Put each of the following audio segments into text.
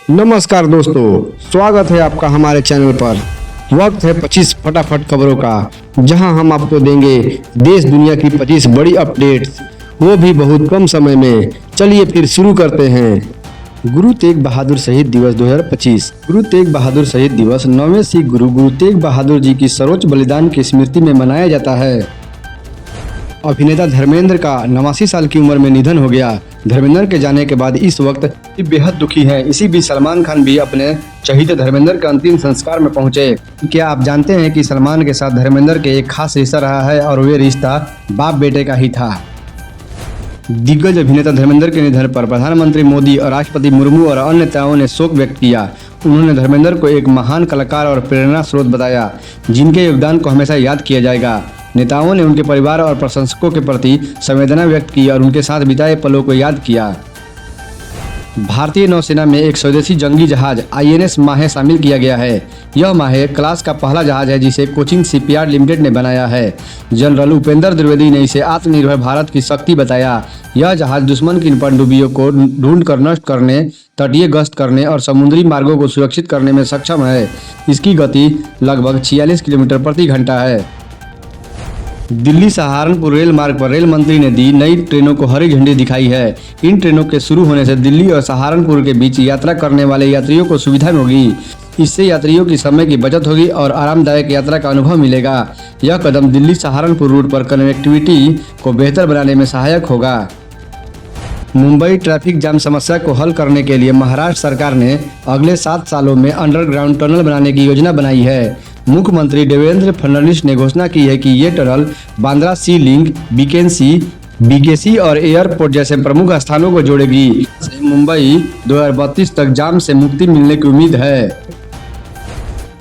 नमस्कार दोस्तों, स्वागत है आपका हमारे चैनल पर। वक्त है 25 फटाफट खबरों का, जहां हम आपको देंगे देश दुनिया की 25 बड़ी अपडेट्स, वो भी बहुत कम समय में। चलिए फिर शुरू करते हैं। गुरु तेग बहादुर शहीद दिवस 2025। गुरु तेग बहादुर शहीद दिवस 9वें सिख गुरु तेग बहादुर जी की सर्वोच्च बलिदान की स्मृति में मनाया जाता है। अभिनेता धर्मेंद्र का 89 साल की उम्र में निधन हो गया। धर्मेंद्र के जाने के बाद इस वक्त बेहद दुखी हैं। इसी बीच सलमान खान भी अपने शहीद धर्मेंद्र के अंतिम संस्कार में पहुंचे। क्या आप जानते हैं कि सलमान के साथ धर्मेंद्र के एक खास रिश्ता रहा है और वे रिश्ता बाप बेटे का ही था। दिग्गज अभिनेता धर्मेंद्र के निधन पर प्रधानमंत्री मोदी और राष्ट्रपति मुर्मू और अन्य नेताओं ने शोक व्यक्त किया। उन्होंने धर्मेंद्र को एक महान कलाकार और प्रेरणा स्रोत बताया, जिनके योगदान को हमेशा याद किया जाएगा। नेताओं ने उनके परिवार और प्रशंसकों के प्रति संवेदना व्यक्त की और उनके साथ बिताए पलों को याद किया। भारतीय नौसेना में एक स्वदेशी जंगी जहाज INS माहे शामिल किया गया है। यह माहे क्लास का पहला जहाज है जिसे कोचिन शिपयार्ड लिमिटेड ने बनाया है। जनरल उपेंद्र द्विवेदी ने इसे आत्मनिर्भर भारत की शक्ति बताया। यह जहाज दुश्मन की पनडुब्बियों को ढूंढ कर नष्ट करने, तटीय गश्त करने और समुद्री मार्गों को सुरक्षित करने में सक्षम है। इसकी गति लगभग 46 किलोमीटर प्रति घंटा है। दिल्ली सहारनपुर रेल मार्ग पर रेल मंत्री ने दी नई ट्रेनों को हरी झंडी दिखाई है। इन ट्रेनों के शुरू होने से दिल्ली और सहारनपुर के बीच यात्रा करने वाले यात्रियों को सुविधा होगी। इससे यात्रियों की समय की बचत होगी और आरामदायक यात्रा का अनुभव मिलेगा। यह कदम दिल्ली सहारनपुर रूट पर कनेक्टिविटी को बेहतर बनाने में सहायक होगा। मुंबई ट्रैफिक जाम समस्या को हल करने के लिए महाराष्ट्र सरकार ने अगले 7 सालों में अंडरग्राउंड टनल बनाने की योजना बनाई है। मुख्यमंत्री देवेंद्र फडणवीस ने घोषणा की है कि ये टनल बांद्रा सी लिंक, बीकेसी और एयरपोर्ट जैसे प्रमुख स्थानों को जोड़ेगी। मुंबई 2032 तक जाम से मुक्ति मिलने की उम्मीद है।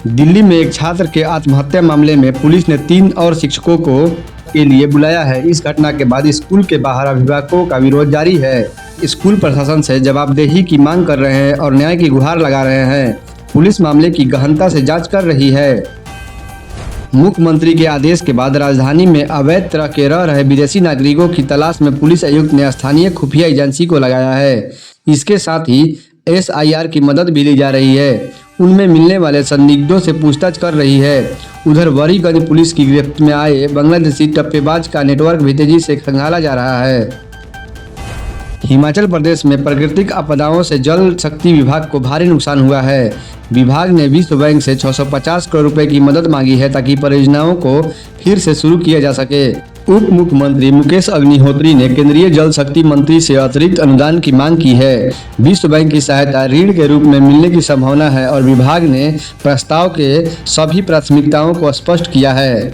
दिल्ली में एक छात्र के आत्महत्या मामले में पुलिस ने 3 और शिक्षकों को के लिए बुलाया है। इस घटना के बाद स्कूल के बाहर अभिभावकों का विरोध जारी है। स्कूल प्रशासन से जवाबदेही की मांग कर रहे हैं और न्याय की गुहार लगा रहे हैं। पुलिस मामले की गहनता से जांच कर रही है। मुख्यमंत्री के आदेश के बाद राजधानी में अवैध तरह के रह रहे विदेशी नागरिकों की तलाश में पुलिस आयुक्त ने स्थानीय खुफिया एजेंसी को लगाया है। इसके साथ ही SIR की मदद भी ली जा रही है। उनमें मिलने वाले संदिग्धों से पूछताछ कर रही है। उधर वरीगंज पुलिस की गिरफ्त में आए बांग्लादेशी टप्पेबाज का नेटवर्क भी तेजी से खंगाला जा रहा है। हिमाचल प्रदेश में प्राकृतिक आपदाओं से जल शक्ति विभाग को भारी नुकसान हुआ है। विभाग ने विश्व बैंक से 650 करोड़ रुपए की मदद मांगी है ताकि परियोजनाओं को फिर से शुरू किया जा सके। उप मुख्यमंत्री मुकेश अग्निहोत्री ने केंद्रीय जल शक्ति मंत्री से अतिरिक्त अनुदान की मांग की है। विश्व बैंक की सहायता ऋण के रूप में मिलने की संभावना है और विभाग ने प्रस्ताव के सभी प्राथमिकताओं को स्पष्ट किया है।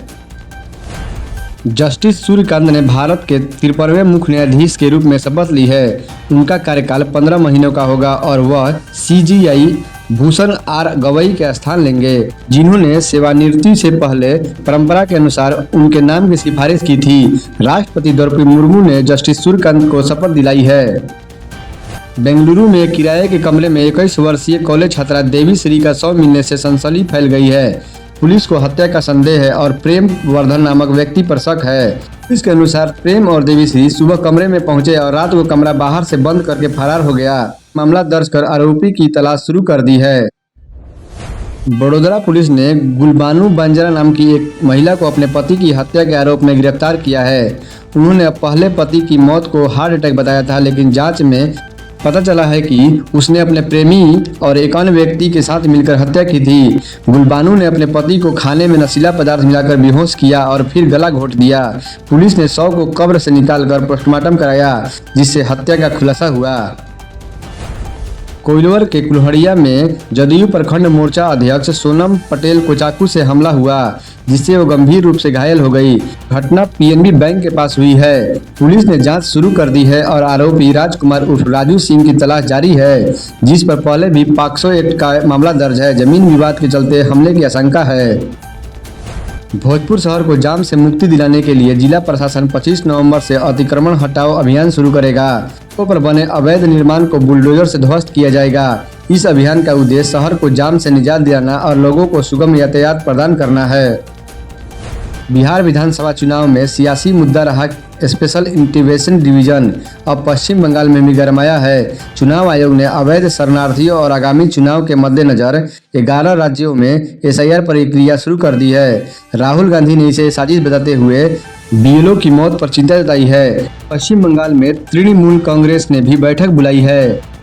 जस्टिस सूर्यकांत ने भारत के 53वें मुख्य न्यायाधीश के रूप में शपथ ली है। उनका कार्यकाल 15 महीनों का होगा और वह CJI भूषण R गवई के स्थान लेंगे, जिन्होंने सेवानिवृत्ति से पहले परंपरा के अनुसार उनके नाम की सिफारिश की थी। राष्ट्रपति द्रौपदी मुर्मू ने जस्टिस सूर्यकांत को शपथ दिलाई है। बेंगलुरु में किराए के कमरे में 21 वर्षीय कॉलेज छात्रा देवीश्री का शव मिलने से सनसनी फैल गई है। पुलिस को हत्या का संदेह है और प्रेम वर्धन नामक व्यक्ति पर शक है। पुलिस के अनुसार प्रेम और देवीश्री सुबह कमरे में पहुंचे और रात को कमरा बाहर से बंद करके फरार हो गया। मामला दर्ज कर आरोपी की तलाश शुरू कर दी है। बड़ोदरा पुलिस ने गुलबानू बंजारा नाम की एक महिला को अपने पति की हत्या के आरोप में गिरफ्तार किया है। उन्होंने पहले पति की मौत को हार्ट अटैक बताया था, लेकिन जांच में पता चला है कि उसने अपने प्रेमी और एक अन्य व्यक्ति के साथ मिलकर हत्या की थी। गुलबानू ने अपने पति को खाने में नशीला पदार्थ मिलाकर बेहोश किया और फिर गला घोंट दिया। पुलिस ने शव को कब्र से निकालकर पोस्टमार्टम कराया, जिससे हत्या का खुलासा हुआ। कोइलवर के कुल्हड़िया में जदयू प्रखंड मोर्चा अध्यक्ष सोनम पटेल को चाकू से हमला हुआ, जिससे वो गंभीर रूप से घायल हो गई। घटना PNB बैंक के पास हुई है। पुलिस ने जांच शुरू कर दी है और आरोपी राजकुमार उर्फ राजू सिंह की तलाश जारी है, जिस पर पहले भी पॉक्सो एक्ट का मामला दर्ज है। जमीन विवाद के चलते हमले की आशंका है। भोजपुर शहर को जाम से मुक्ति दिलाने के लिए जिला प्रशासन 25 नवंबर से अतिक्रमण हटाओ अभियान शुरू करेगा। पर बने अवैध निर्माण को बुलडोजर से ध्वस्त किया जाएगा। इस अभियान का उद्देश्य शहर को जाम से निजात दिलाना और लोगों को सुगम यातायात प्रदान करना है। बिहार विधानसभा चुनाव में सियासी मुद्दा रहा स्पेशल इंटीग्रेशन डिवीजन अब पश्चिम बंगाल में भी गरमाया है। चुनाव आयोग ने अवैध शरणार्थियों और आगामी चुनाव के मद्देनजर 11 राज्यों में एसआईआर प्रक्रिया शुरू कर दी है। राहुल गांधी ने इसे साजिश बताते हुए बीएलओ की मौत पर चिंता जताई है। पश्चिम बंगाल में तृणमूल कांग्रेस ने भी बैठक बुलाई है।